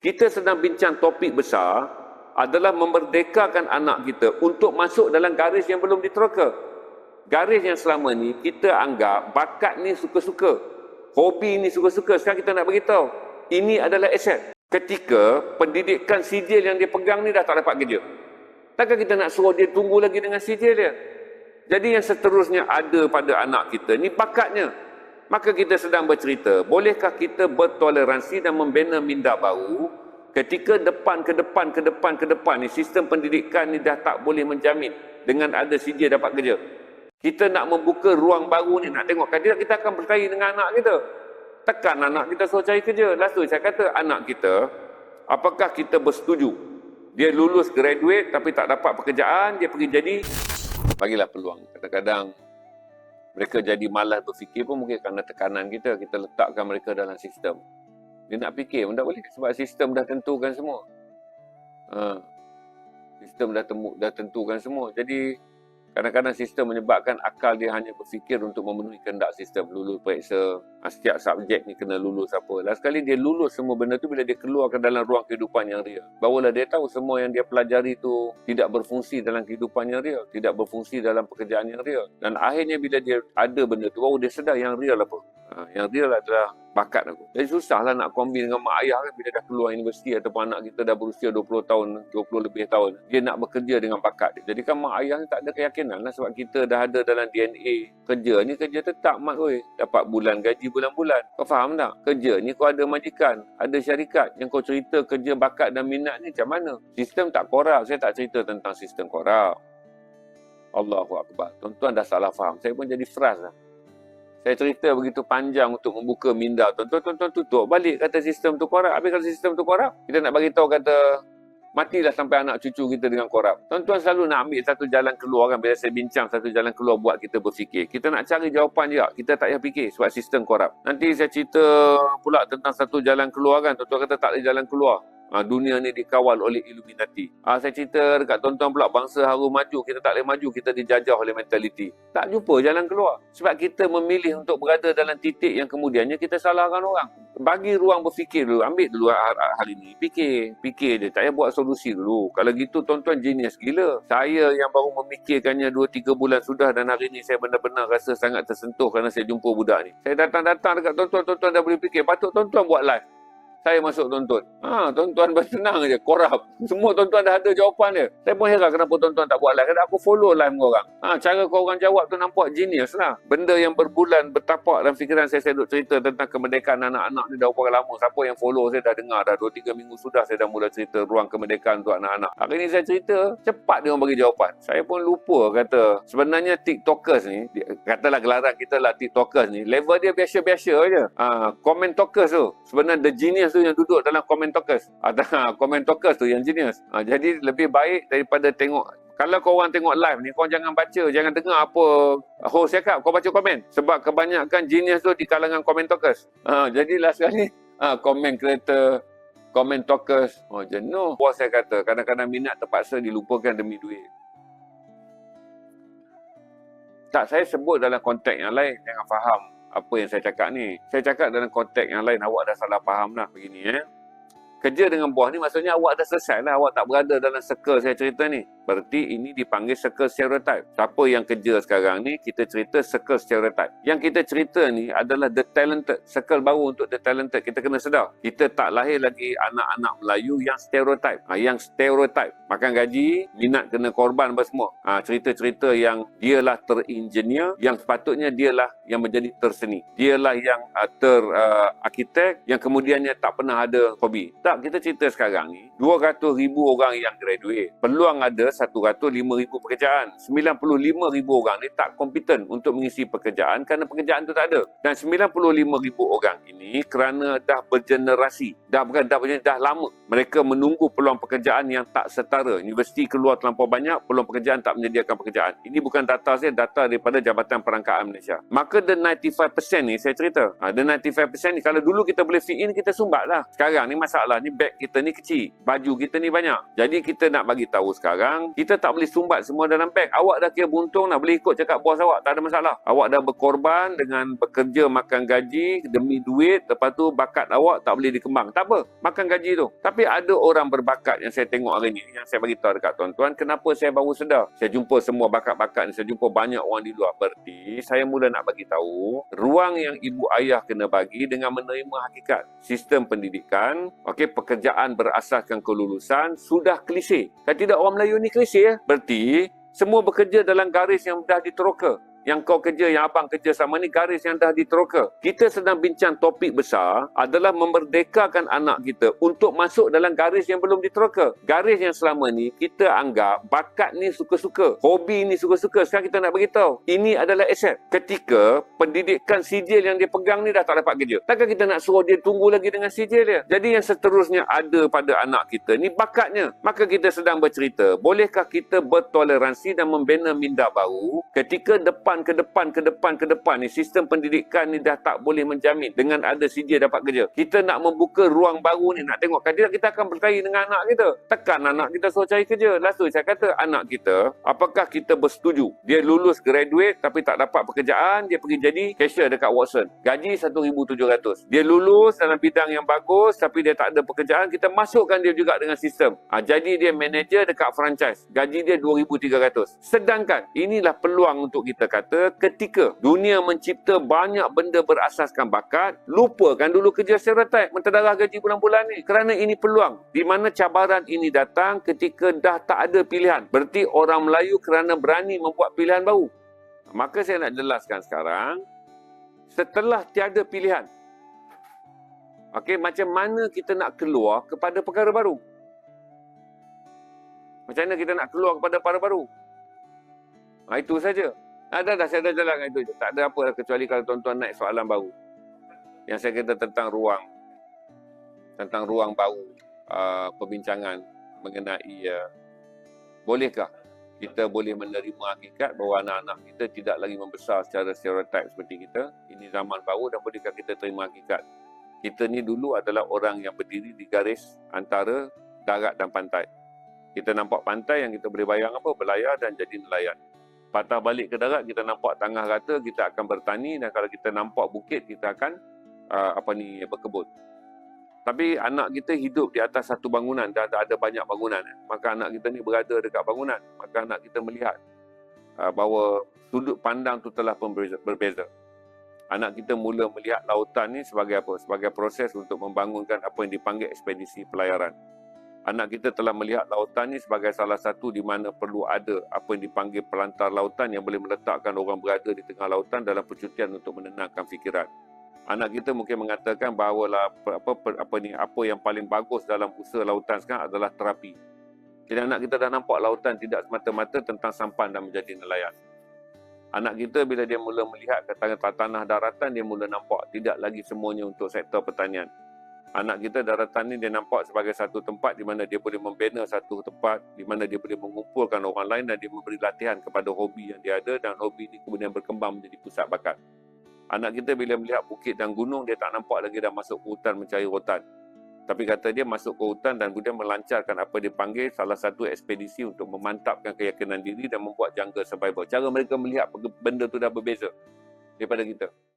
Kita sedang bincang topik besar adalah memerdekakan anak kita untuk masuk dalam garis yang belum diterka. Garis yang selama ni kita anggap bakat ni suka-suka, hobi ni suka-suka. Sekarang kita nak beritahu, ini adalah aset. Ketika pendidikan sijil yang dia pegang ni dah tak dapat kerja, takkan kita nak suruh dia tunggu lagi dengan sijil dia? Jadi yang seterusnya ada pada anak kita ni bakatnya. Maka kita sedang bercerita, bolehkah kita bertoleransi dan membina minda baru ketika depan ke depan ni sistem pendidikan ni dah tak boleh menjamin dengan ada sijil dapat kerja. Kita nak membuka ruang baru ni, nak tengok kandidat, kita akan berkait dengan anak kita. Tekan anak kita suruh cari kerja. Last tu saya kata, anak kita, apakah kita bersetuju? Dia lulus graduate tapi tak dapat pekerjaan, dia pergi jadi, bagilah peluang. Kadang-kadang mereka jadi malas berfikir pun mungkin kerana tekanan kita letakkan mereka dalam sistem. Dia nak fikir pun tak boleh sebab sistem dah tentukan semua. Sistem dah tentukan semua. Jadi kadang-kadang sistem menyebabkan akal dia hanya berfikir untuk memenuhi kehendak sistem. Lulus periksa, setiap subjek ni kena lulus apa. Last sekali dia lulus semua benda tu bila dia keluar ke dalam ruang kehidupan yang real. Barulah dia tahu semua yang dia pelajari tu tidak berfungsi dalam kehidupan yang real. Tidak berfungsi dalam pekerjaan yang real. Dan akhirnya bila dia ada benda tu, baru dia sedar yang real apa. Yang real adalah bakat aku. Jadi susahlah nak kombin dengan mak ayah kan bila dah keluar universiti ataupun anak kita dah berusia 20 tahun, 20 lebih tahun. Dia nak bekerja dengan bakat dia. Jadi kan mak ayah ni tak ada keyakinan lah sebab kita dah ada dalam DNA. Kerja ni kerja tetap mak oi. Dapat bulan gaji bulan-bulan. Kau faham tak? Kerja ni kau ada majikan, ada syarikat. Yang kau cerita kerja bakat dan minat ni macam mana? Sistem tak korup. Saya tak cerita tentang sistem korup. Allahu Akbar. Tuan-tuan dah salah faham. Saya pun jadi frust lah. Saya cerita begitu panjang untuk membuka minda. Tuan-tuan tutup balik kata sistem tu korup. Habis kata sistem tu korup, kita nak bagi tahu kata matilah sampai anak cucu kita dengan korup. Tuan-tuan selalu nak ambil satu jalan keluar kan. Bila saya bincang satu jalan keluar buat kita berfikir. Kita nak cari jawapan je. Kita tak payah fikir sebab sistem korup. Nanti saya cerita pula tentang satu jalan keluar kan. Tuan-tuan kata tak ada jalan keluar. Dunia ni dikawal oleh Illuminati. Saya cerita dekat tuan-tuan pula bangsa harum maju, kita tak boleh maju, kita dijajah oleh mentaliti. Tak jumpa jalan keluar. Sebab kita memilih untuk berada dalam titik yang kemudiannya kita salahkan orang. Bagi ruang berfikir dulu, ambil dulu hal ini. Fikir dia, tak payah buat solusi dulu. Kalau gitu tuan-tuan genius gila. Saya yang baru memikirkannya 2-3 bulan sudah dan hari ini saya benar-benar rasa sangat tersentuh kerana saya jumpa budak ni. Saya datang-datang dekat tuan-tuan dah boleh fikir. Patut tuan-tuan buat live. Saya masuk tuan-tuan. Tuan-tuan bersenang je, korup. Semua tuan-tuan dah ada jawapan dia. Saya pun heran kenapa tuan-tuan tak buat live. Kadang aku follow live korang. Cara korang jawab tu nampak genius lah. Benda yang berbulan, bertapak dalam fikiran saya duk cerita tentang kemerdekaan anak-anak ni dah berapa lama. Siapa yang follow saya dah dengar dah 2-3 minggu sudah saya dah mula cerita ruang kemerdekaan untuk anak-anak. Hari ni saya cerita, cepat dia orang bagi jawapan. Saya pun lupa kata, sebenarnya TikTokers ni, katalah gelaran kita lah TikTokers ni, level dia biasa-biasa je. Comment talkers tu, sebenarnya the genius tu yang duduk dalam comment talkers. Comment talkers tu yang genius. Jadi lebih baik daripada tengok. Kalau korang tengok live ni, korang jangan baca, jangan dengar apa host cakap, kau baca komen. Sebab kebanyakan genius tu di kalangan comment talkers. Jadi last kali comment creator, comment talkers, jenuh. Bos saya kata, kadang-kadang minat terpaksa dilupakan demi duit. Tak, saya sebut dalam konteks yang lain, jangan faham apa yang saya cakap ni. Saya cakap dalam konteks yang lain, awak dah salah faham lah begini. Kerja dengan bos ni maksudnya awak dah selesai lah. Awak tak berada dalam circle saya cerita ni. Berarti ini dipanggil circle stereotype. Siapa yang kerja sekarang ni, kita cerita circle stereotype. Yang kita cerita ni adalah the talented. Circle baru untuk the talented. Kita kena sedar. Kita tak lahir lagi anak-anak Melayu yang stereotype. Yang stereotype. Makan gaji, minat kena korban apa semua. Cerita-cerita yang dialah terengineer, yang sepatutnya dialah yang menjadi terseni. Dialah yang arkitek, yang kemudiannya tak pernah ada hobi. Tak, kita cerita sekarang ni, 200,000 orang yang graduate. Peluang ada 105,000 pekerjaan. 95,000 orang ni tak kompeten untuk mengisi pekerjaan kerana pekerjaan tu tak ada. Dan 95,000 orang ini kerana dah bergenerasi, dah lama. Mereka menunggu peluang pekerjaan yang tak setara. Universiti keluar terlampau banyak, peluang pekerjaan tak menyediakan pekerjaan. Ini bukan data saya, data daripada Jabatan Perangkaan Malaysia. Maka the 95% ni saya cerita. The 95% ni kalau dulu kita boleh fit in, kita sumbat lah. Sekarang ni masalah ni beg kita ni kecil, baju kita ni banyak. Jadi kita nak bagi tahu sekarang, kita tak boleh sumbat semua dalam beg. Awak dah kira beruntung nak boleh ikut cakap bos awak, tak ada masalah. Awak dah berkorban dengan bekerja makan gaji demi duit, lepas tu bakat awak tak boleh dikembang. Tak apa, makan gaji tu. Tapi ada orang berbakat yang saya tengok hari ni, yang saya bagi tahu dekat tuan-tuan, kenapa saya baru sedar? Saya jumpa semua bakat-bakat ni, saya jumpa banyak orang di luar. Berarti saya mula nak bagi tahu ruang yang ibu ayah kena bagi dengan menerima hakikat sistem pendidikan. Okey, pekerjaan berasaskan kelulusan sudah klise. Kalau tidak, orang Melayu ni klise ya. Berarti semua bekerja dalam garis yang dah diteroka. Yang kau kerja, yang abang kerja sama ni garis yang dah diteroka. Kita sedang bincang topik besar adalah memerdekakan anak kita untuk masuk dalam garis yang belum diteroka. Garis yang selama ni kita anggap bakat ni suka-suka, hobi ni suka-suka. Sekarang kita nak beritahu, ini adalah aset. Ketika pendidikan sijil yang dia pegang ni dah tak dapat kerja, takkan kita nak suruh dia tunggu lagi dengan sijil dia? Jadi yang seterusnya ada pada anak kita ni bakatnya. Maka kita sedang bercerita, bolehkah kita bertoleransi dan membina minda baru ketika depan ke depan ni sistem pendidikan ni dah tak boleh menjamin dengan ada CJ dapat kerja. Kita nak membuka ruang baru ni, nak tengok kandidat, kita akan berkait dengan anak kita. Tekan anak kita suruh cari kerja. Last tu saya kata, anak kita, apakah kita bersetuju dia lulus graduate tapi tak dapat pekerjaan, dia pergi jadi cashier dekat Watson, gaji 1,700. Dia lulus dalam bidang yang bagus tapi dia tak ada pekerjaan, kita masukkan dia juga dengan sistem. Jadi dia manager dekat franchise, gaji dia 2,300. Sedangkan inilah peluang untuk kita kata, ketika dunia mencipta banyak benda berasaskan bakat, lupakan dulu kerja stereotip, mentedarah gaji bulan-bulan ni. Kerana ini peluang. Di mana cabaran ini datang ketika dah tak ada pilihan. Berarti orang Melayu kerana berani membuat pilihan baru. Maka saya nak jelaskan sekarang, setelah tiada pilihan, okey, macam mana kita nak keluar kepada perkara baru? Macam mana kita nak keluar kepada perkara baru? Itu saja. Dah, saya dah jalankan itu je. Tak ada apa kecuali kalau tuan-tuan naik soalan baru. Yang saya kata tentang ruang baru perbincangan mengenai bolehkah kita boleh menerima hakikat bahawa anak-anak kita tidak lagi membesar secara stereotip seperti kita. Ini zaman baru dan bolehkah kita terima hakikat. Kita ni dulu adalah orang yang berdiri di garis antara darat dan pantai. Kita nampak pantai yang kita boleh bayang apa? Berlayar dan jadi nelayan. Patah balik ke darat, kita nampak tanah rata, kita akan bertani, dan kalau kita nampak bukit, kita akan berkebun. Tapi anak kita hidup di atas satu bangunan dan ada banyak bangunan. Maka anak kita ni berada dekat bangunan. Maka anak kita melihat bahawa sudut pandang tu telah berbeza. Anak kita mula melihat lautan ni sebagai apa? Sebagai proses untuk membangunkan apa yang dipanggil ekspedisi pelayaran. Anak kita telah melihat lautan ni sebagai salah satu di mana perlu ada apa yang dipanggil pelantar lautan yang boleh meletakkan orang berada di tengah lautan dalam percutian untuk menenangkan fikiran. Anak kita mungkin mengatakan bahawa apa yang paling bagus dalam usaha lautan sekarang adalah terapi. Jadi anak kita dah nampak lautan tidak semata-mata tentang sampan dan menjadi nelayan. Anak kita bila dia mula melihat ke tanah daratan, dia mula nampak tidak lagi semuanya untuk sektor pertanian. Anak kita daratan ni dia nampak sebagai satu tempat di mana dia boleh membina satu tempat, di mana dia boleh mengumpulkan orang lain dan dia memberi latihan kepada hobi yang dia ada, dan hobi ini kemudian berkembang menjadi pusat bakat. Anak kita bila melihat bukit dan gunung, dia tak nampak lagi dah masuk ke hutan mencari rotan. Tapi kata dia masuk ke hutan dan kemudian melancarkan apa dipanggil salah satu ekspedisi untuk memantapkan keyakinan diri dan membuat jungle survival. Cara mereka melihat benda tu dah berbeza daripada kita.